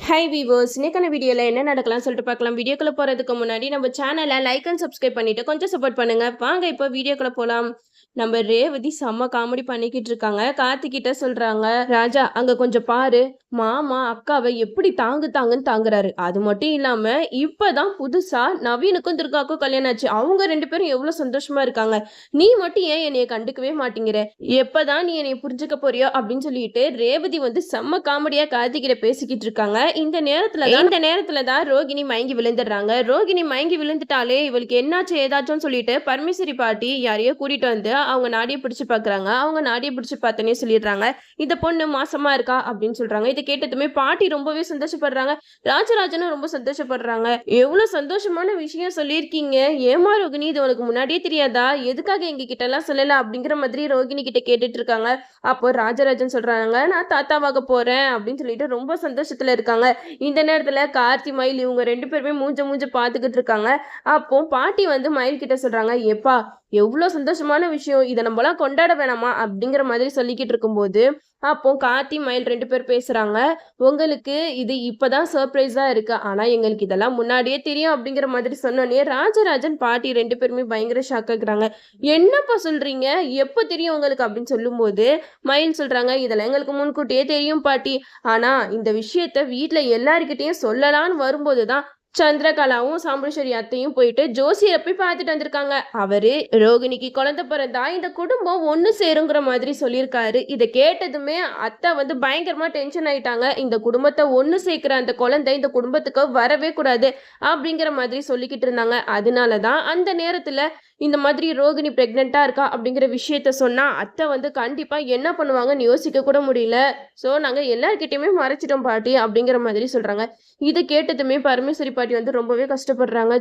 High viewers, இன்னைக்கான வீடியோவில் என்ன நடக்கலாம்னு சொல்லிட்டு பார்க்கலாம். வீடியோக்குள்ளே போகிறதுக்கு முன்னாடி நம்ம சேனலை லைக் அண்ட் சப்ஸ்கிரைப் பண்ணிட்டு கொஞ்சம் சப்போர்ட் பண்ணுங்க. வாங்க இப்போ வீடியோக்குள்ளே போகலாம். நம்ம ரேவதி செம்ம காமெடி பண்ணிக்கிட்டு இருக்காங்க. கார்த்திகிட்ட சொல்றாங்க, ராஜா அங்க கொஞ்சம் பாரு, மாமா அக்காவை எப்படி தாங்குன்னு தாங்குறாரு. அது மட்டும் இல்லாம இப்பதான் புதுசா நவீனுக்கும் துர்காவுக்கும் கல்யாணம் ஆச்சு. அவங்க 2 பேரும் எவ்வளவு சந்தோஷமா இருக்காங்க. நீ மட்டும் ஏன் என்னைய கண்டுக்கவே மாட்டேங்கிற? எப்பதான் நீ என்னைய புரிஞ்சுக்க போறியோ அப்படின்னு சொல்லிட்டு ரேவதி வந்து செம்ம காமெடியா கார்த்திகிட்ட பேசிக்கிட்டு இருக்காங்க. இந்த நேரத்துல தான் ரோகிணி மயங்கி விழுந்துடுறாங்க. ரோகிணி மயங்கி விழுந்துட்டாலே இவளுக்கு என்னாச்சு ஏதாச்சும் சொல்லிட்டு பரமேஸ்வரி பாட்டி யாரையோ கூட்டிட்டு வந்து அவங்க நாடியை பிடிச்சு பாக்குறாங்க. அவங்க நாடியை பிடிச்சு பார்த்தனே சொல்லிடுறாங்க, இந்த பொண்ணு மாசமா இருக்கா அப்படின்னு சொல்றாங்க. இதை கேட்டதுமே பாட்டி ரொம்பவே சந்தோஷப்படுறாங்க. ராஜராஜனும் ரொம்ப சந்தோஷப்படுறாங்க. எவ்வளவு சந்தோஷமான விஷயம் சொல்லியிருக்கீங்க, ஏமா ரோகிணி, இது உனக்கு முன்னாடியே தெரியாதா? எதுக்காக எங்க கிட்ட எல்லாம் சொல்லல அப்படிங்கிற மாதிரி ரோகிணி கிட்ட கேட்டுட்டு இருக்காங்க. அப்போ ராஜராஜன் சொல்றாங்க, நான் தாத்தாவாக போறேன் அப்படின்னு சொல்லிட்டு ரொம்ப சந்தோஷத்துல இருக்காங்க. இந்த நேரத்துல கார்த்தி மயில் இவங்க 2 பேருமே மூஞ்ச பார்த்துக்கிட்டு இருக்காங்க. அப்போ பாட்டி வந்து மயில் கிட்ட சொல்றாங்க, எப்பா எவ்வளோ சந்தோஷமான விஷயம், இதை நம்மளாம் கொண்டாட வேணாமா அப்படிங்கிற மாதிரி சொல்லிக்கிட்டு இருக்கும்போது அப்போ கார்த்தி மயில் 2 பேர் பேசுறாங்க. உங்களுக்கு இது இப்பதான் சர்ப்ரைஸா இருக்கு, ஆனா எங்களுக்கு இதெல்லாம் முன்னாடியே தெரியும் அப்படிங்கிற மாதிரி சொன்னோன்னே ராஜராஜன் பாட்டி 2 பேருமே பயங்கர ஷாக் ஆகுறாங்க. என்னப்பா சொல்றீங்க, எப்போ தெரியும் உங்களுக்கு அப்படின்னு சொல்லும்போது மயில் சொல்றாங்க, இதெல்லாம் எங்களுக்கு முன்கூட்டியே தெரியும் பாட்டி, ஆனா இந்த விஷயத்த வீட்டுல எல்லாருக்கிட்டையும் சொல்லலான்னு வரும்போதுதான் சந்திரகலாவும் சாம்புஸ்வரி அத்தையும் போயிட்டு ஜோசியரை போய் பார்த்துட்டு வந்திருக்காங்க. அவரு ரோகிணிக்கு குழந்தை பிறந்தா இந்த குடும்பம் ஒன்று சேருங்கிற மாதிரி சொல்லியிருக்காரு. இதை கேட்டதுமே அத்தை வந்து பயங்கரமா டென்ஷன் ஆயிட்டாங்க. இந்த குடும்பத்தை ஒன்று சேர்க்கிற அந்த குழந்தை இந்த குடும்பத்துக்கு வரவே கூடாது அப்படிங்கிற மாதிரி சொல்லிக்கிட்டு இருந்தாங்க. அதனாலதான் அந்த நேரத்துல இந்த மாதிரி ரோகிணி பிரெக்னெண்டா இருக்கா அப்படிங்கிற விஷயத்த சொன்னா அத்தை வந்து கண்டிப்பா என்ன பண்ணுவாங்கன்னு யோசிக்க கூட முடியல. ஸோ நாங்க எல்லார்கிட்டயுமே மறைச்சிட்டோம் பாட்டி அப்படிங்கிற மாதிரி சொல்றாங்க. இதை கேட்டதுமே பரமேஸ்வரி பாட்டி வந்து ரொம்பவே கஷ்டப்படுறாங்க.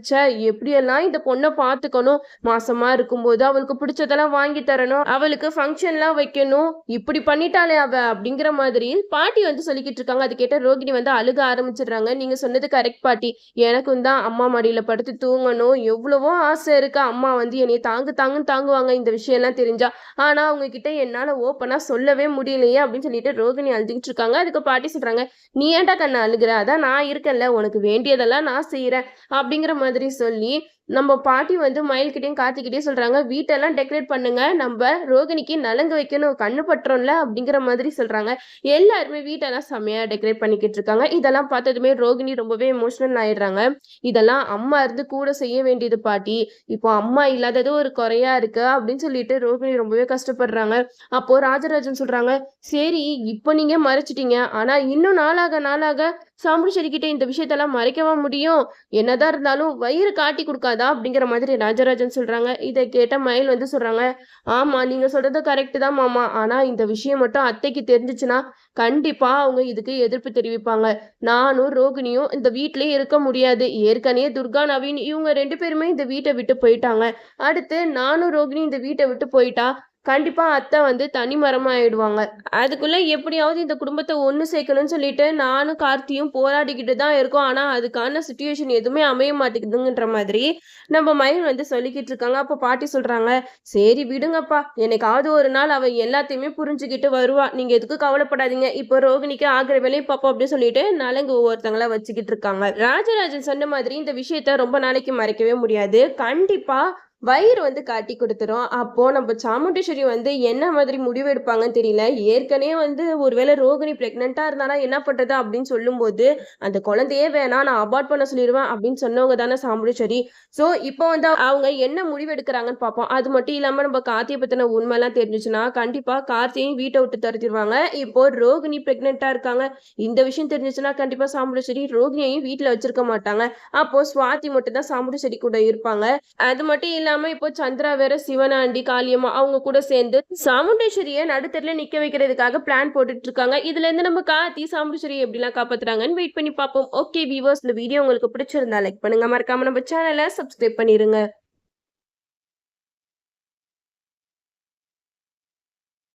எப்படியெல்லாம் இந்த பொண்ணை பார்த்துக்கணும், மாசமா இருக்கும்போது அவளுக்கு பிடிச்சதெல்லாம் வாங்கி தரணும், அவளுக்கு ஃபங்க்ஷன்லாம் வைக்கணும், இப்படி பண்ணிட்டாலே அவ அப்படிங்கிற மாதிரி பாட்டி வந்து சொல்லிக்கிட்டு இருக்காங்க. அது கேட்ட ரோகிணி வந்து அழுக ஆரம்பிச்சிடுறாங்க. நீங்க சொன்னது கரெக்ட் பாட்டி, எனக்கும் தான் அம்மா மடியில படுத்து தூங்கணும் எவ்வளவோ ஆசை இருக்கு. அம்மா வந்து என்னைய தாங்குன்னு தாங்குவாங்க இந்த விஷயம் எல்லாம் தெரிஞ்சா, ஆனா அவங்க கிட்ட என்னால ஓப்பனா சொல்லவே முடியலையே அப்படின்னு சொல்லிட்டு ரோகிணி அழுதுகிட்டு இருக்காங்க. அதுக்கு பாட்டி சொல்றாங்க, நீ ஏன்டா கண்ணை அழுகுற, அதான் நான் இருக்கேன்ல, உனக்கு வேண்டியதெல்லாம் நான் செய்யறேன் அப்படிங்கிற மாதிரி சொல்லி நம்ம பாட்டி வந்து மயில்கிட்டையும் கார்த்திகிட்டையும் சொல்றாங்க, வீட்டெல்லாம் டெக்கரேட் பண்ணுங்க, நம்ம ரோகிணிக்கு நலங்கு வைக்கணும், கண்ணு பற்றோம்ல அப்படிங்கிற மாதிரி சொல்றாங்க. எல்லாருமே வீட்டெல்லாம் செம்மையா டெக்கரேட் பண்ணிக்கிட்டு இருக்காங்க. இதெல்லாம் பார்த்ததுமே ரோகிணி ரொம்பவே எமோஷனல் ஆயிடுறாங்க. இதெல்லாம் அம்மா இருந்து கூட செய்ய வேண்டியது பாட்டி, இப்போ அம்மா இல்லாதது ஒரு குறையா இருக்கு அப்படின்னு சொல்லிட்டு ரோகிணி ரொம்பவே கஷ்டப்படுறாங்க. அப்போ ராஜராஜன் சொல்றாங்க, சரி இப்போ நீங்க மறைச்சிட்டீங்க, ஆனா இன்னும் நாளாக சாம்புஸ்வரி கிட்ட இந்த விஷயத்தெல்லாம் மறைக்கவா முடியும், என்னதான் இருந்தாலும் வயிறு காட்டி கொடுக்காதா அப்படிங்கிற மாதிரி ராஜராஜன் சொல்றாங்க. இதை கேட்ட மயில் வந்து சொல்றாங்க, ஆமா நீங்க சொல்றது கரெக்ட் தான் மாமா, ஆனா இந்த விஷயம் மட்டும் அத்தைக்கு தெரிஞ்சிச்சுன்னா கண்டிப்பா அவங்க இதுக்கு எதிர்ப்பு தெரிவிப்பாங்க. நானும் ரோகிணியும் இந்த வீட்லயே இருக்க முடியாது. ஏற்கனவே துர்கா நவீன் இவங்க 2 பேருமே இந்த வீட்டை விட்டு போயிட்டாங்க. அடுத்து நானும் ரோகிணி இந்த வீட்டை விட்டு போயிட்டா கண்டிப்பா அத்தை வந்து தனி மரமா ஆயிடுவாங்க. அதுக்குள்ள எப்படியாவது இந்த குடும்பத்தை ஒன்று சேர்க்கணும்னு சொல்லிட்டு நானும் கார்த்தியும் போராடிக்கிட்டு தான் இருக்கோம். ஆனா அதுக்கான சுச்சுவேஷன் எதுவுமே அமைய மாட்டேங்குதுங்கிற மாதிரி நம்ம மயில் வந்து சொல்லிக்கிட்டு இருக்காங்க. அப்போ பாட்டி சொல்றாங்க, சரி விடுங்கப்பா, என்னைக்காவது ஒரு நாள் அவ எல்லாத்தையுமே புரிஞ்சுக்கிட்டு வருவா, நீங்க எதுக்கும் கவலைப்படாதீங்க, இப்போ ரோகிணிக்கு ஆகிற வேலையை பார்ப்போம் அப்படின்னு சொல்லிட்டு நலங்கு ஒவ்வொருத்தங்களா வச்சுக்கிட்டு இருக்காங்க. ராஜராஜன் சொன்ன மாதிரி இந்த விஷயத்த ரொம்ப நாளைக்கு மறைக்கவே முடியாது, கண்டிப்பா வயிறு வந்து காட்டி கொடுத்துரும். அப்போ நம்ம சாமுண்டீஸ்வரி வந்து என்ன மாதிரி முடிவு எடுப்பாங்கன்னு தெரியல. ஏற்கனவே வந்து ஒருவேளை ரோகிணி பிரெக்னெண்டா இருந்தானா என்ன பண்றது அப்படின்னு சொல்லும்போது அந்த குழந்தையே வேணாம், நான் அபார்ட் பண்ண சொல்லிடுவேன் அப்படின்னு சொன்னவங்க தானே சாமுண்டீஸ்வரி. ஸோ இப்போ வந்து அவங்க என்ன முடிவு எடுக்கிறாங்கன்னு பார்ப்போம். அது மட்டும் இல்லாம நம்ம கார்த்தியை பத்தின உண்மைலாம் தெரிஞ்சிச்சுன்னா கண்டிப்பா கார்த்தியையும் வீட்டை விட்டு துரத்திடுவாங்க. இப்போ ரோகிணி பிரெக்னெண்டா இருக்காங்க, இந்த விஷயம் தெரிஞ்சிச்சுன்னா கண்டிப்பா சாமுண்டீஸ்வரி ரோகிணியையும் வீட்டுல வச்சிருக்க மாட்டாங்க. அப்போ சுவாதி மட்டும் தான் சாமுண்டீஸ்வரி கூட இருப்பாங்க. அது மட்டும் இல்லாம இப்போ சந்திரா வேற சிவனாண்டி காளியம்மா அவங்க கூட சேர்ந்து சாமுண்டேஸ்வரிய நடுத்தரல நிக்க வைக்கிறதுக்காக பிளான் போட்டுட்டு இருக்காங்க. இதுல இருந்து நம்ம கார்த்தி சாமுண்டேஸ்வரியை எப்படிலாம் காப்பாத்துறாங்கன்னு வெயிட் பண்ணி பார்ப்போம். ஓகே வீவர்ஸ், இந்த வீடியோ உங்களுக்கு பிடிச்சிருந்தா லைக் பண்ணுங்க, மறக்காம நம்ம சேனலை சப்ஸ்கிரைப் பண்ணிருங்க.